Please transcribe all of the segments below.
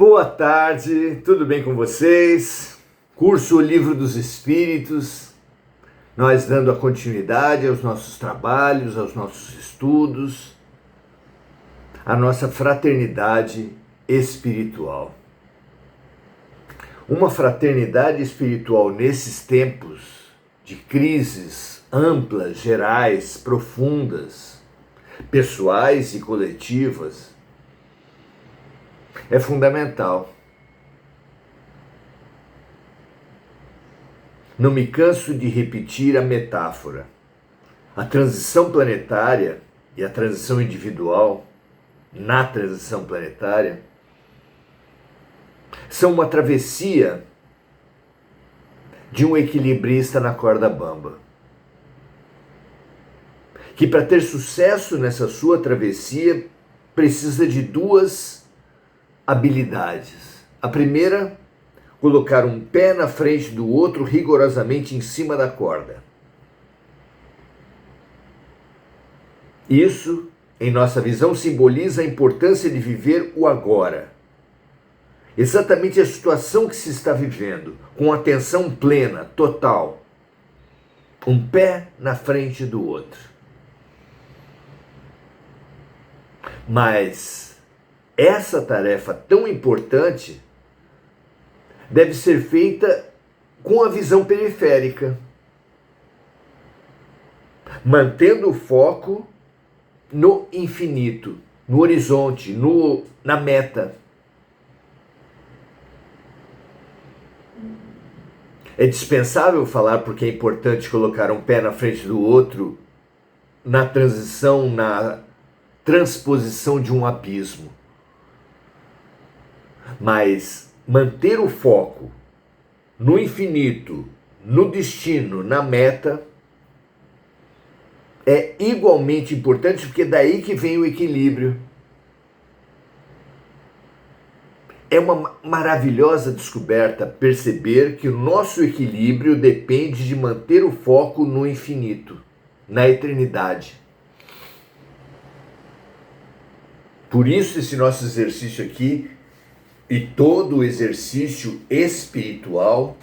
Boa tarde, tudo bem com vocês? Curso O Livro dos Espíritos, nós dando a continuidade aos nossos trabalhos, aos nossos estudos, a nossa fraternidade espiritual. Uma fraternidade espiritual nesses tempos de crises amplas, gerais, profundas, pessoais e coletivas, é fundamental. Não me canso de repetir a metáfora. A transição planetária e a transição individual, na transição planetária, são uma travessia de um equilibrista na corda bamba, que para ter sucesso nessa sua travessia precisa de duas habilidades. A primeira, colocar um pé na frente do outro rigorosamente em cima da corda. Isso, em nossa visão, simboliza a importância de viver o agora. Exatamente a situação que se está vivendo, com atenção plena, total. Um pé na frente do outro. Mas essa tarefa tão importante deve ser feita com a visão periférica, mantendo o foco no infinito, no horizonte, na meta. É dispensável falar porque é importante colocar um pé na frente do outro na transição, na transposição de um abismo. Mas manter o foco no infinito, no destino, na meta, é igualmente importante, porque é daí que vem o equilíbrio. É uma maravilhosa descoberta perceber que o nosso equilíbrio depende de manter o foco no infinito, na eternidade. Por isso esse nosso exercício aqui e todo o exercício espiritual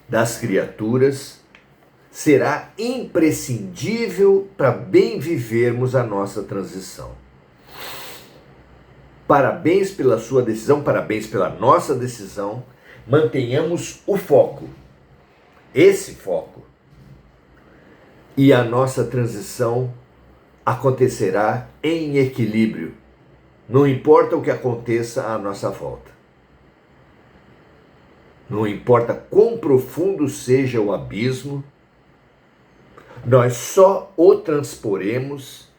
das criaturas será imprescindível para bem vivermos a nossa transição. Parabéns pela sua decisão, parabéns pela nossa decisão. Mantenhamos o foco, esse foco. E a nossa transição acontecerá em equilíbrio. Não importa o que aconteça à nossa volta. Não importa quão profundo seja o abismo, nós só o transporemos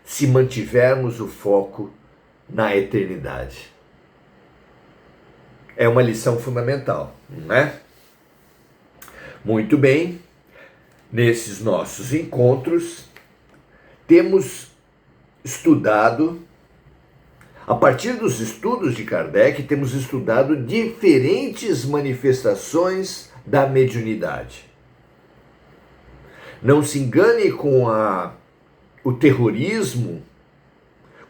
se mantivermos o foco na eternidade. É uma lição fundamental, não é? Muito bem, nesses nossos encontros, temos estudado. A partir dos estudos de Kardec, temos estudado diferentes manifestações da mediunidade. Não se engane com o terrorismo,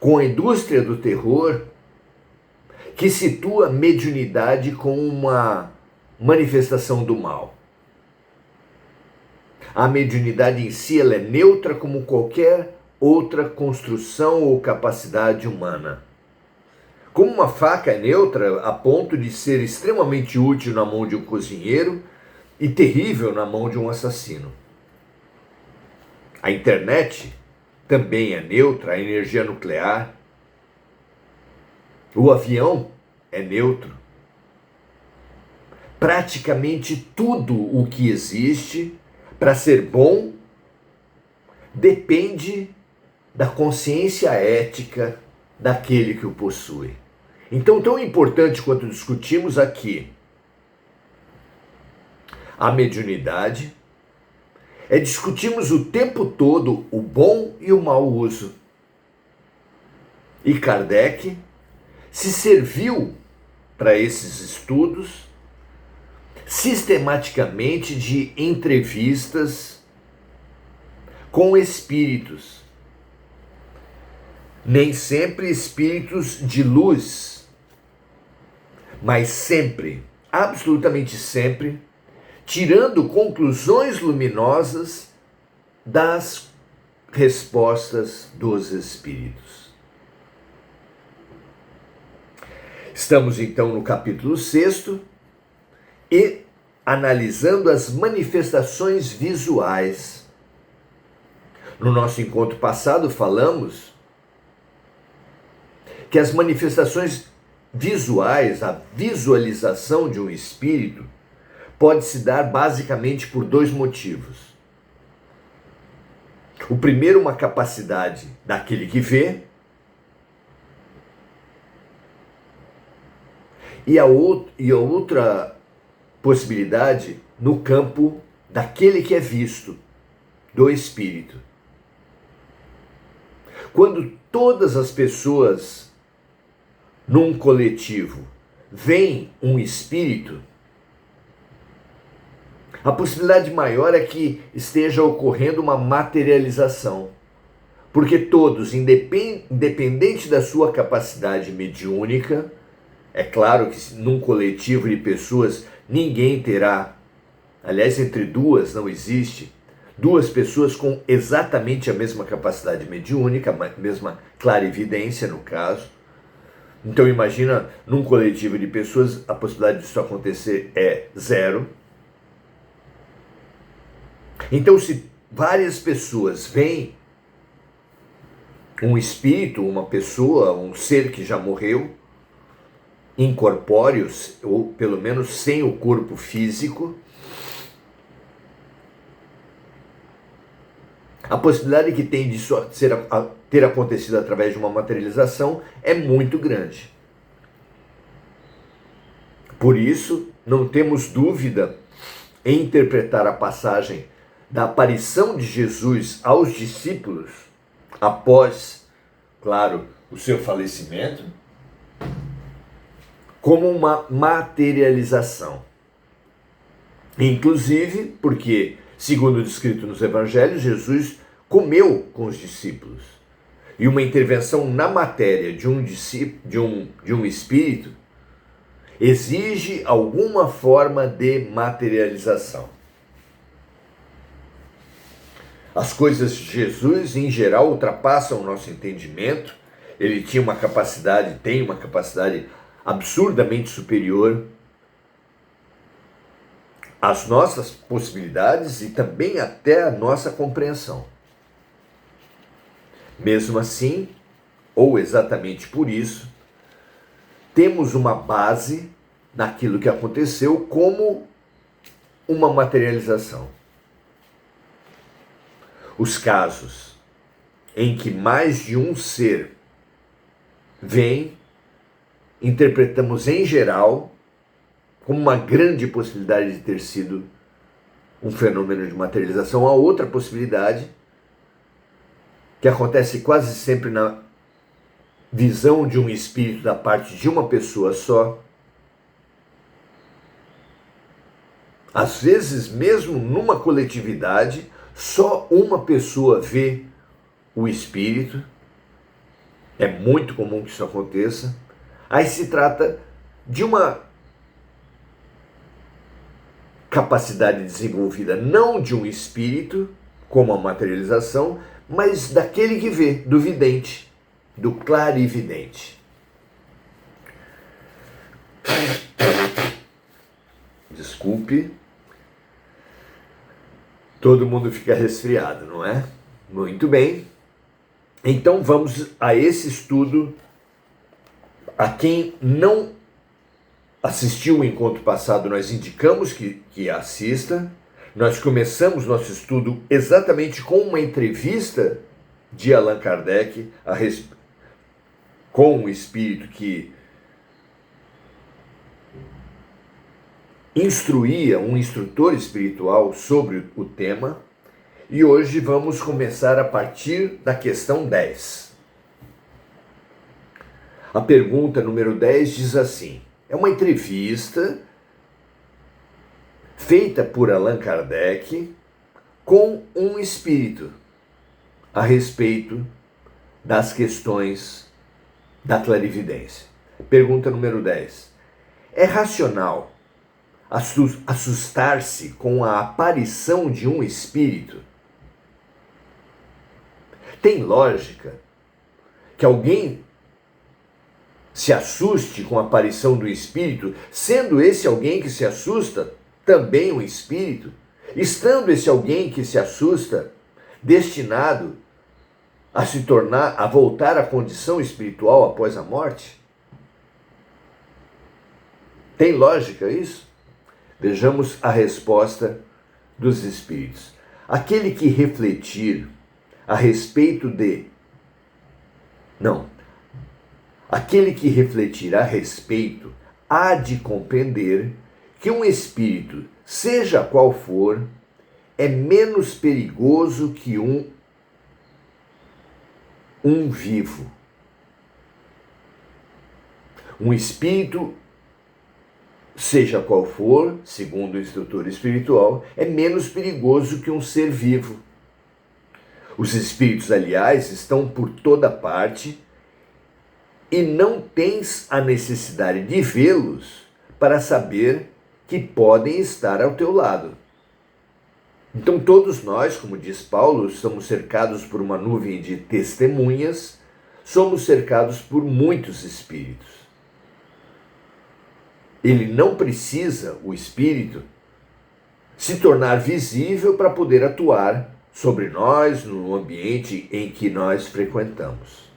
com a indústria do terror, que situa a mediunidade como uma manifestação do mal. A mediunidade em si ela é neutra como qualquer outra construção ou capacidade humana. Como uma faca é neutra a ponto de ser extremamente útil na mão de um cozinheiro e terrível na mão de um assassino. A internet também é neutra, a energia nuclear. O avião é neutro. Praticamente tudo o que existe, para ser bom, depende da consciência ética daquele que o possui. Então, tão importante quanto discutimos aqui a mediunidade, é discutirmos o tempo todo o bom e o mau uso. E Kardec se serviu para esses estudos sistematicamente de entrevistas com espíritos, nem sempre espíritos de luz, mas sempre, absolutamente sempre, tirando conclusões luminosas das respostas dos Espíritos. Estamos então no capítulo 6 e analisando as manifestações visuais. No nosso encontro passado falamos que as manifestações visuais, a visualização de um espírito, pode se dar basicamente por dois motivos. O primeiro, uma capacidade daquele que vê, e a outra possibilidade no campo daquele que é visto, do espírito. Quando todas as pessoas num coletivo veem um espírito, a possibilidade maior é que esteja ocorrendo uma materialização. Porque todos, independente da sua capacidade mediúnica, é claro que num coletivo de pessoas ninguém terá, aliás, entre duas não existe, duas pessoas com exatamente a mesma capacidade mediúnica, a mesma clarividência no caso. Então imagina, num coletivo de pessoas, a possibilidade disso acontecer é zero. Então, se várias pessoas veem um espírito, uma pessoa, um ser que já morreu, incorpóreos, ou pelo menos sem o corpo físico, a possibilidade que tem disso ter acontecido através de uma materialização é muito grande. Por isso, não temos dúvida em interpretar a passagem da aparição de Jesus aos discípulos após, claro, o seu falecimento, como uma materialização. Inclusive porque, segundo descrito nos evangelhos, Jesus comeu com os discípulos. E uma intervenção na matéria de um espírito exige alguma forma de materialização. As coisas de Jesus, em geral, ultrapassam o nosso entendimento. Ele tem uma capacidade absurdamente superior às nossas possibilidades e também até à nossa compreensão. Mesmo assim, ou exatamente por isso, temos uma base naquilo que aconteceu como uma materialização. Os casos em que mais de um ser vem, interpretamos em geral como uma grande possibilidade de ter sido um fenômeno de materialização. A outra possibilidade, que acontece quase sempre na visão de um espírito da parte de uma pessoa só, às vezes mesmo numa coletividade, só uma pessoa vê o espírito, é muito comum que isso aconteça. Aí se trata de uma capacidade desenvolvida não de um espírito, como a materialização, mas daquele que vê, do vidente, do clarividente. Desculpe. Todo mundo fica resfriado, não é? Muito bem. Então vamos a esse estudo. A quem não assistiu o encontro passado, nós indicamos que assista. Nós começamos nosso estudo exatamente com uma entrevista de Allan Kardec com um espírito que instruía, um instrutor espiritual sobre o tema, e hoje vamos começar a partir da questão 10. A pergunta número 10 diz assim: é uma entrevista feita por Allan Kardec com um espírito a respeito das questões da clarividência. Pergunta número 10. É racional assustar-se com a aparição de um espírito? Tem lógica que alguém se assuste com a aparição do espírito, sendo esse alguém que se assusta também um espírito? Estando esse alguém que se assusta destinado a se tornar, a voltar à condição espiritual após a morte? Tem lógica isso? Vejamos a resposta dos espíritos. Aquele que refletir a respeito de... Não. Aquele que refletir a respeito há de compreender que um espírito, seja qual for, é menos perigoso que um vivo. Um espírito, seja qual for, segundo o instrutor espiritual, é menos perigoso que um ser vivo. Os espíritos, aliás, estão por toda parte e não tens a necessidade de vê-los para saber que podem estar ao teu lado. Então todos nós, como diz Paulo, somos cercados por uma nuvem de testemunhas, somos cercados por muitos espíritos. Ele não precisa, o espírito, se tornar visível para poder atuar sobre nós no ambiente em que nós frequentamos.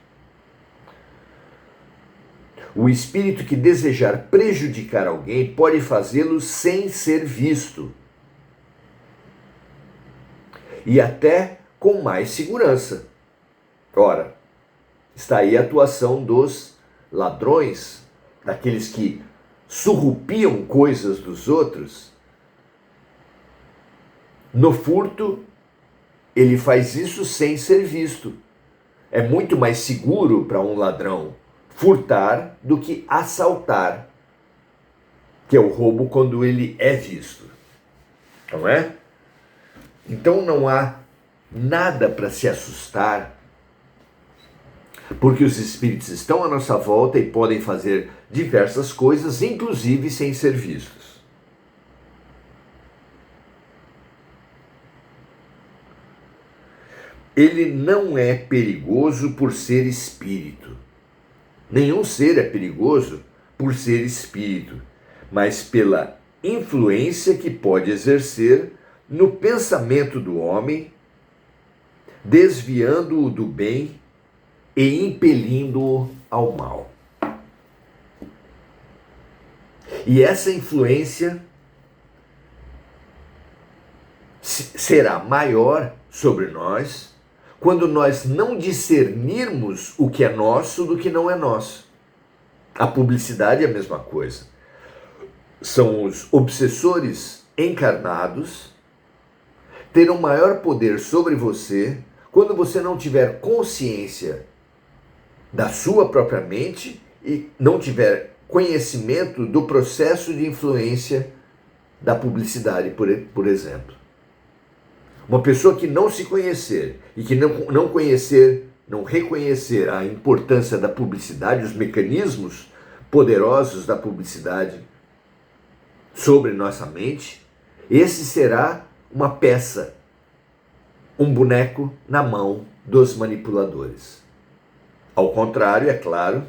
O espírito que desejar prejudicar alguém pode fazê-lo sem ser visto. E até com mais segurança. Ora, está aí a atuação dos ladrões, daqueles que surrupiam coisas dos outros. No furto, ele faz isso sem ser visto. É muito mais seguro para um ladrão furtar do que assaltar, que é o roubo quando ele é visto. Não é? Então não há nada para se assustar, porque os espíritos estão à nossa volta e podem fazer diversas coisas, inclusive sem ser vistos. Ele não é perigoso por ser espírito. Nenhum ser é perigoso por ser espírito, mas pela influência que pode exercer no pensamento do homem, desviando-o do bem e impelindo-o ao mal. E essa influência será maior sobre nós quando nós não discernirmos o que é nosso do que não é nosso. A publicidade é a mesma coisa. São os obsessores encarnados terão maior poder sobre você quando você não tiver consciência da sua própria mente e não tiver conhecimento do processo de influência da publicidade, por exemplo. Uma pessoa que não se conhecer e que não reconhecer a importância da publicidade, os mecanismos poderosos da publicidade sobre nossa mente, esse será uma peça, um boneco na mão dos manipuladores. Ao contrário, é claro,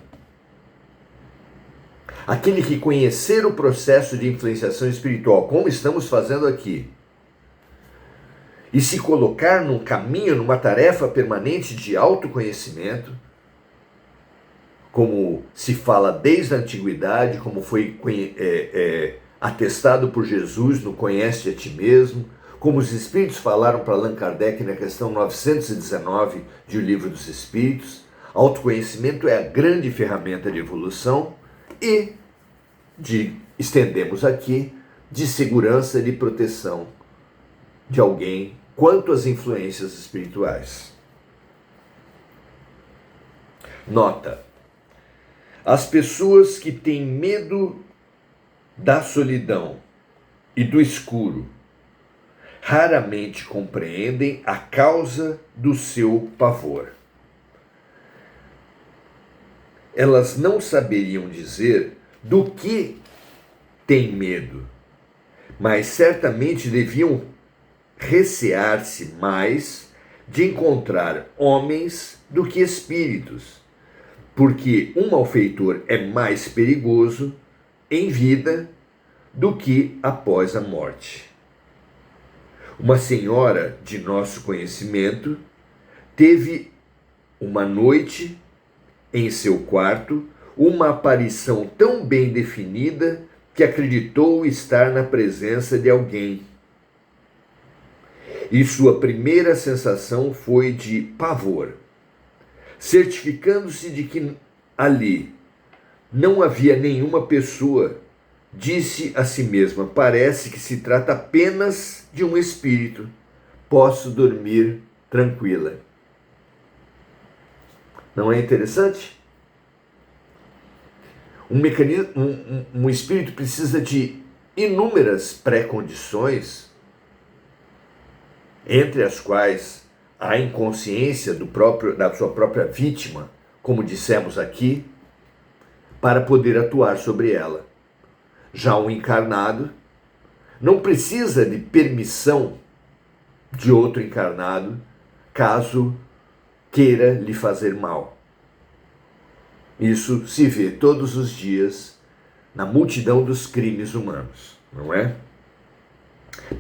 aquele que conhecer o processo de influenciação espiritual, como estamos fazendo aqui, e se colocar num caminho, numa tarefa permanente de autoconhecimento, como se fala desde a antiguidade, como foi atestado por Jesus no Conhece a Ti Mesmo, como os Espíritos falaram para Allan Kardec na questão 919 de O Livro dos Espíritos. Autoconhecimento é a grande ferramenta de evolução e, estendemos aqui, de segurança e de proteção de alguém quanto às influências espirituais. Nota: as pessoas que têm medo da solidão e do escuro raramente compreendem a causa do seu pavor. Elas não saberiam dizer do que têm medo, mas certamente deviam recear-se mais de encontrar homens do que espíritos, porque um malfeitor é mais perigoso em vida do que após a morte. Uma senhora de nosso conhecimento teve uma noite em seu quarto uma aparição tão bem definida que acreditou estar na presença de alguém. E sua primeira sensação foi de pavor, certificando-se de que ali não havia nenhuma pessoa. Disse a si mesma: parece que se trata apenas de um espírito. Posso dormir tranquila. Não é interessante? Um espírito precisa de inúmeras pré-condições, entre as quais a inconsciência da sua própria vítima, como dissemos aqui, para poder atuar sobre ela. Já um encarnado não precisa de permissão de outro encarnado caso queira lhe fazer mal. Isso se vê todos os dias na multidão dos crimes humanos, não é?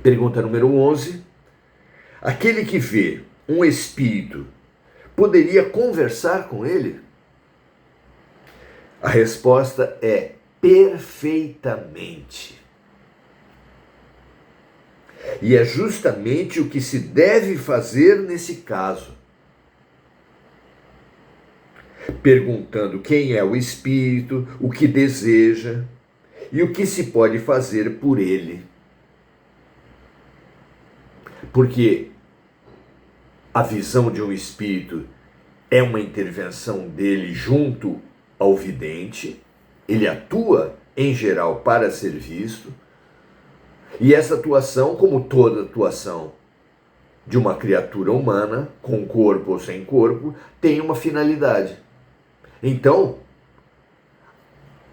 Pergunta número 11. Aquele que vê um espírito poderia conversar com ele? A resposta é perfeitamente. E é justamente o que se deve fazer nesse caso. Perguntando quem é o espírito, o que deseja e o que se pode fazer por ele. Porque a visão de um espírito é uma intervenção dele junto ao vidente, ele atua em geral para ser visto, e essa atuação, como toda atuação de uma criatura humana, com corpo ou sem corpo, tem uma finalidade. Então,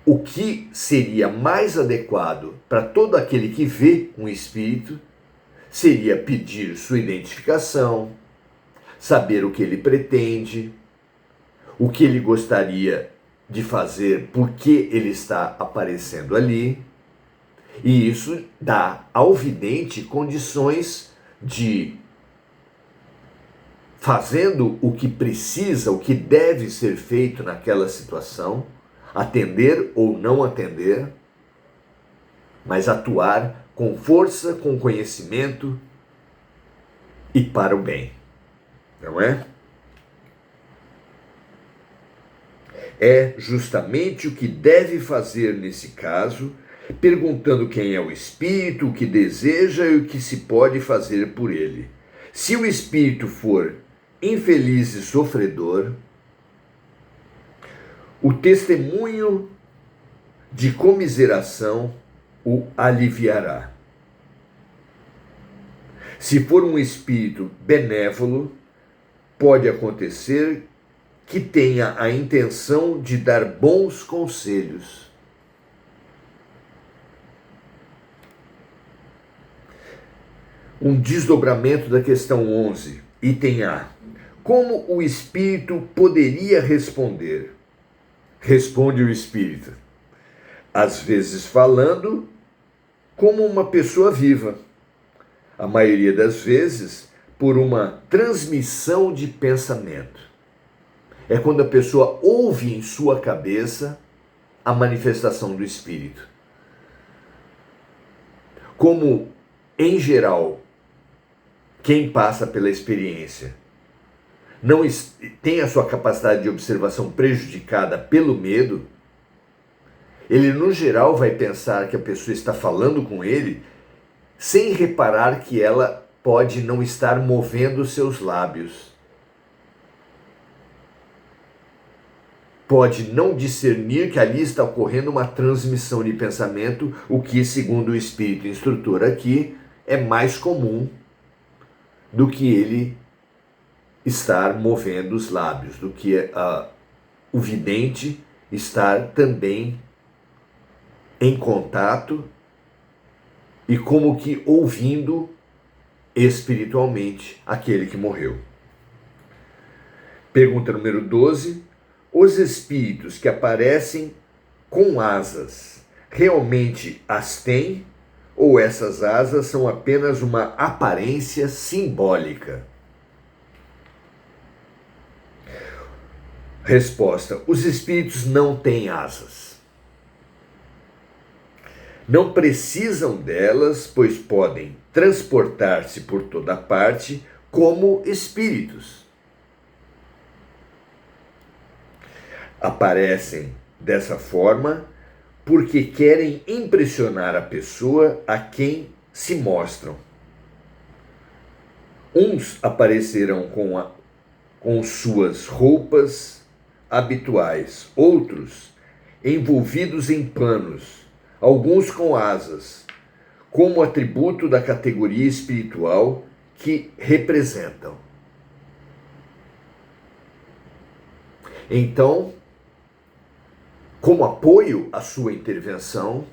o que seria mais adequado para todo aquele que vê um espírito seria pedir sua identificação, saber o que ele pretende, o que ele gostaria de fazer, por que ele está aparecendo ali. E isso dá ao vidente condições de, fazendo o que precisa, o que deve ser feito naquela situação, atender ou não atender, mas atuar com força, com conhecimento e para o bem. Não é? É justamente o que deve fazer nesse caso, perguntando quem é o espírito, o que deseja e o que se pode fazer por ele. Se o espírito for infeliz e sofredor, o testemunho de comiseração o aliviará. Se for um espírito benévolo, pode acontecer que tenha a intenção de dar bons conselhos. Um desdobramento da questão 11, item A. Como o espírito poderia responder? Responde o espírito: às vezes falando como uma pessoa viva, a maioria das vezes por uma transmissão de pensamento. É quando a pessoa ouve em sua cabeça a manifestação do espírito. Como, em geral, quem passa pela experiência não tem a sua capacidade de observação prejudicada pelo medo, ele, no geral, vai pensar que a pessoa está falando com ele sem reparar que ela pode não estar movendo seus lábios. Pode não discernir que ali está ocorrendo uma transmissão de pensamento, o que, segundo o espírito instrutor aqui, é mais comum do que ele estar movendo os lábios, do que o vidente estar também em contato e como que ouvindo espiritualmente aquele que morreu. Pergunta número 12. Os espíritos que aparecem com asas realmente as têm ou essas asas são apenas uma aparência simbólica? Resposta: os espíritos não têm asas. Não precisam delas, pois podem transportar-se por toda parte como espíritos. Aparecem dessa forma porque querem impressionar a pessoa a quem se mostram. Uns aparecerão com suas roupas habituais, outros envolvidos em panos, alguns com asas, como atributo da categoria espiritual que representam. Então, como apoio à sua intervenção,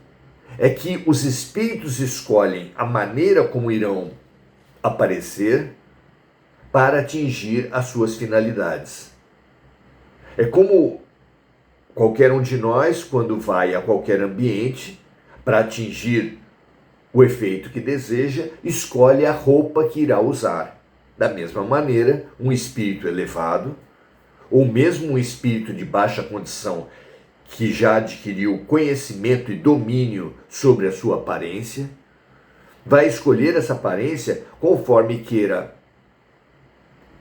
é que os espíritos escolhem a maneira como irão aparecer para atingir as suas finalidades. É como qualquer um de nós, quando vai a qualquer ambiente, para atingir o efeito que deseja, escolhe a roupa que irá usar. Da mesma maneira, um espírito elevado, ou mesmo um espírito de baixa condição, que já adquiriu conhecimento e domínio sobre a sua aparência, vai escolher essa aparência conforme queira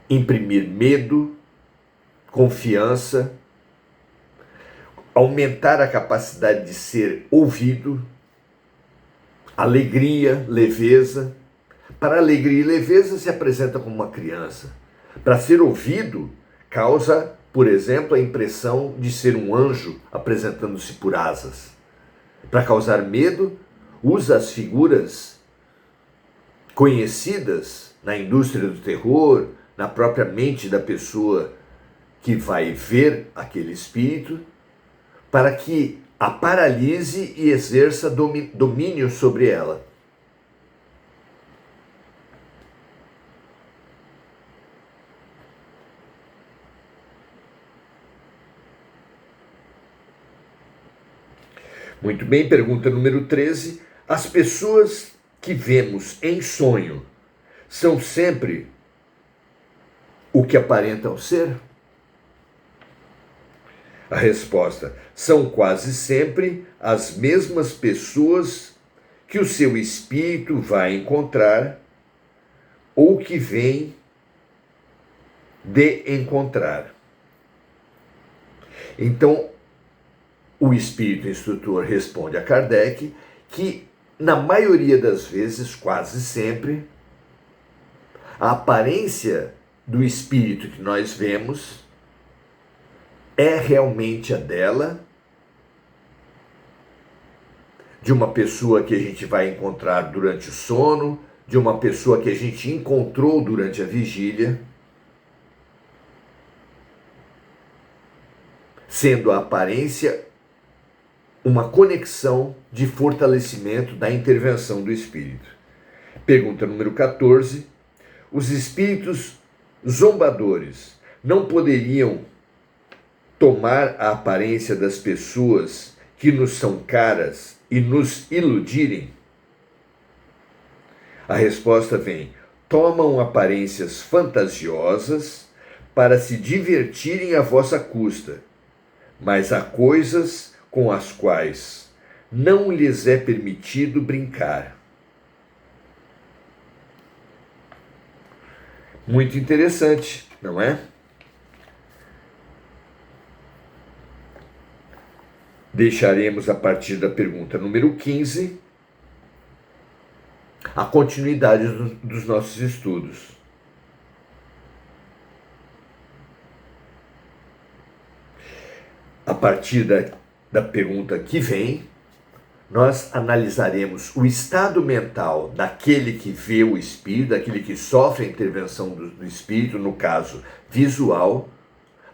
imprimir medo, confiança, aumentar a capacidade de ser ouvido, alegria, leveza. Para alegria e leveza se apresenta como uma criança. Para ser ouvido, causa, por exemplo, a impressão de ser um anjo apresentando-se por asas. Para causar medo, usa as figuras conhecidas na indústria do terror, na própria mente da pessoa que vai ver aquele espírito, para que a paralise e exerça domínio sobre ela. Muito bem, pergunta número 13. As pessoas que vemos em sonho são sempre o que aparentam ser? A resposta: são quase sempre as mesmas pessoas que o seu espírito vai encontrar ou que vem de encontrar. Então, o espírito instrutor responde a Kardec que, na maioria das vezes, quase sempre, a aparência do espírito que nós vemos é realmente a dela, de uma pessoa que a gente vai encontrar durante o sono, de uma pessoa que a gente encontrou durante a vigília, sendo a aparência uma conexão de fortalecimento da intervenção do espírito. Pergunta número 14. Os espíritos zombadores não poderiam tomar a aparência das pessoas que nos são caras e nos iludirem? A resposta vem: tomam aparências fantasiosas para se divertirem à vossa custa, mas há coisas com as quais não lhes é permitido brincar. Muito interessante, não é? Deixaremos a partir da pergunta número 15 a continuidade dos nossos estudos. A partir da pergunta que vem, nós analisaremos o estado mental daquele que vê o espírito, daquele que sofre a intervenção do espírito, no caso visual,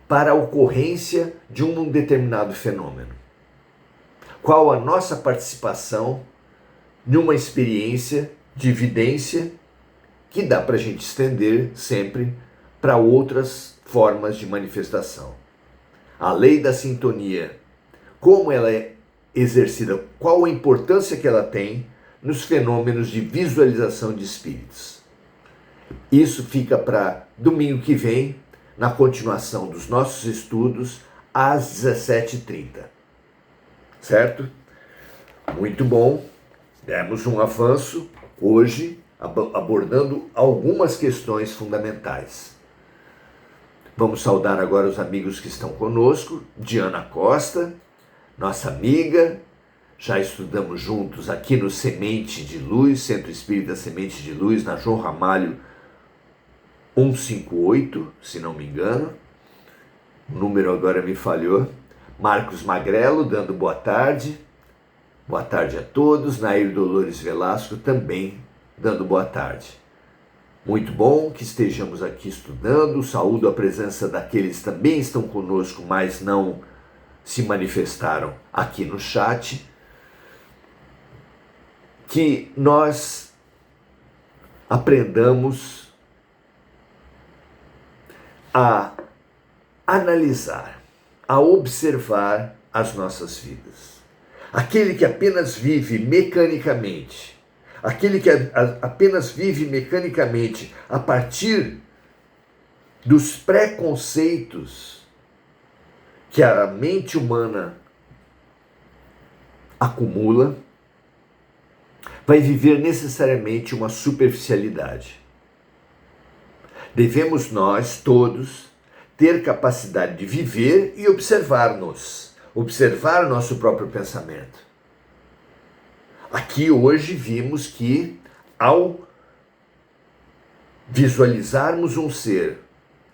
para a ocorrência de um determinado fenômeno. Qual a nossa participação numa experiência de evidência que dá para a gente estender sempre para outras formas de manifestação. A lei da sintonia, como ela é exercida, qual a importância que ela tem nos fenômenos de visualização de espíritos. Isso fica para domingo que vem, na continuação dos nossos estudos, às 17h30. Certo? Muito bom. Demos um avanço hoje, abordando algumas questões fundamentais. Vamos saudar agora os amigos que estão conosco. Diana Costa, nossa amiga, já estudamos juntos aqui no Semente de Luz, Centro Espírita Semente de Luz, na João Ramalho 158, se não me engano. O número agora me falhou. Marcos Magrelo, dando boa tarde. Boa tarde a todos. Nair Dolores Velasco também dando boa tarde. Muito bom que estejamos aqui estudando. Saúdo a presença daqueles que também estão conosco, mas não se manifestaram aqui no chat. Que nós aprendamos a analisar, a observar as nossas vidas. Aquele que apenas vive mecanicamente, aquele que apenas vive mecanicamente a partir dos preconceitos que a mente humana acumula, vai viver necessariamente uma superficialidade. Devemos nós, todos, ter capacidade de viver e observar-nos, observar nosso próprio pensamento. Aqui hoje vimos que, ao visualizarmos um ser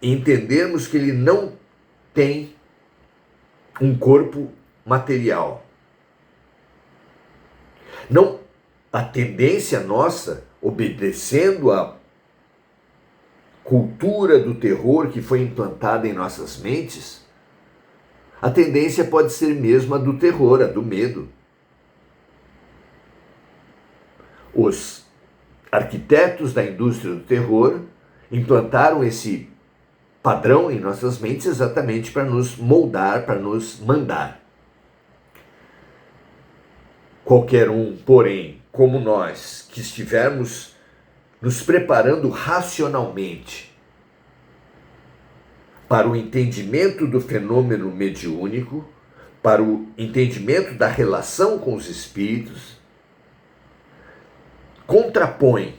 e entendermos que ele não tem um corpo material, não, a tendência nossa, obedecendo a cultura do terror que foi implantada em nossas mentes, a tendência pode ser mesmo a do terror, a do medo. Os arquitetos da indústria do terror implantaram esse padrão em nossas mentes exatamente para nos moldar, para nos mandar. Qualquer um, porém, como nós, que estivermos nos preparando racionalmente para o entendimento do fenômeno mediúnico, para o entendimento da relação com os espíritos, contrapõe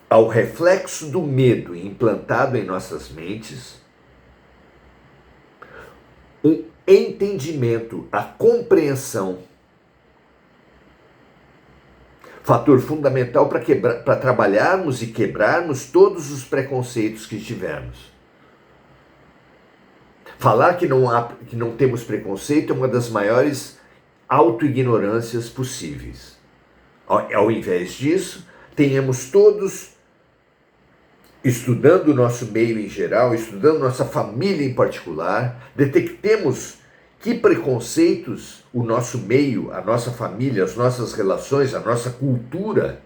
ao reflexo do medo implantado em nossas mentes um entendimento, a compreensão, fator fundamental para trabalharmos e quebrarmos todos os preconceitos que tivermos. Falar que não temos preconceito é uma das maiores autoignorâncias possíveis. Ao invés disso, tenhamos todos, estudando o nosso meio em geral, estudando nossa família em particular, detectemos que preconceitos o nosso meio, a nossa família, as nossas relações, a nossa cultura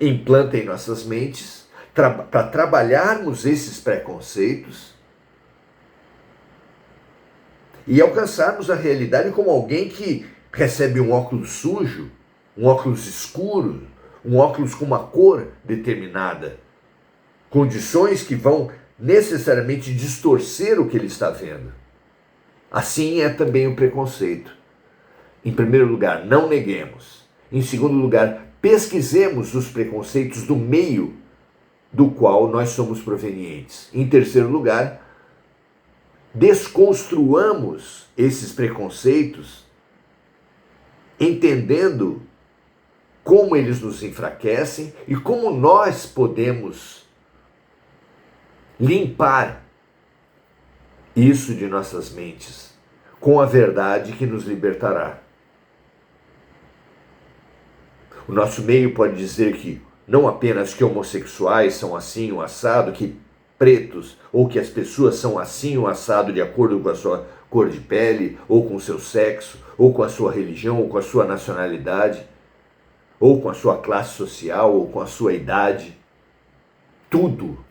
implanta em nossas mentes, para trabalharmos esses preconceitos e alcançarmos a realidade como alguém que recebe um óculos sujo, um óculos escuro, um óculos com uma cor determinada, condições que vão necessariamente distorcer o que ele está vendo. Assim é também o preconceito. Em primeiro lugar, não neguemos. Em segundo lugar, pesquisemos os preconceitos do meio do qual nós somos provenientes. Em terceiro lugar, desconstruamos esses preconceitos, entendendo como eles nos enfraquecem e como nós podemos limpar isso de nossas mentes com a verdade que nos libertará. O nosso meio pode dizer que não apenas que homossexuais são assim ou assado, que pretos ou que as pessoas são assim ou assado de acordo cor de pele, ou com o seu sexo, ou com a sua religião, ou com a sua nacionalidade, ou com a sua classe social, ou com a sua idade. Tudo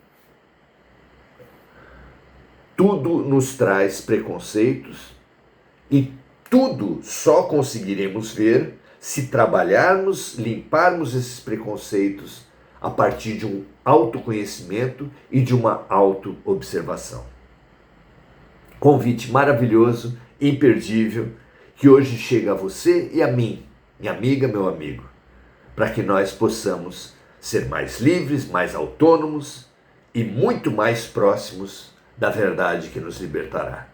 nos traz preconceitos e tudo só conseguiremos ver se trabalharmos, limparmos esses preconceitos a partir de um autoconhecimento e de uma autoobservação. Convite maravilhoso, imperdível, que hoje chega a você e a mim, minha amiga, meu amigo, para que nós possamos ser mais livres, mais autônomos e muito mais próximos da verdade que nos libertará.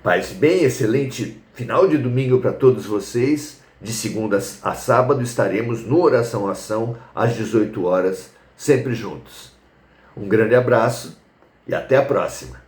Paz bem, excelente final de domingo para todos vocês. De segunda a sábado estaremos no Oração Ação às 18 horas, sempre juntos. Um grande abraço e até a próxima.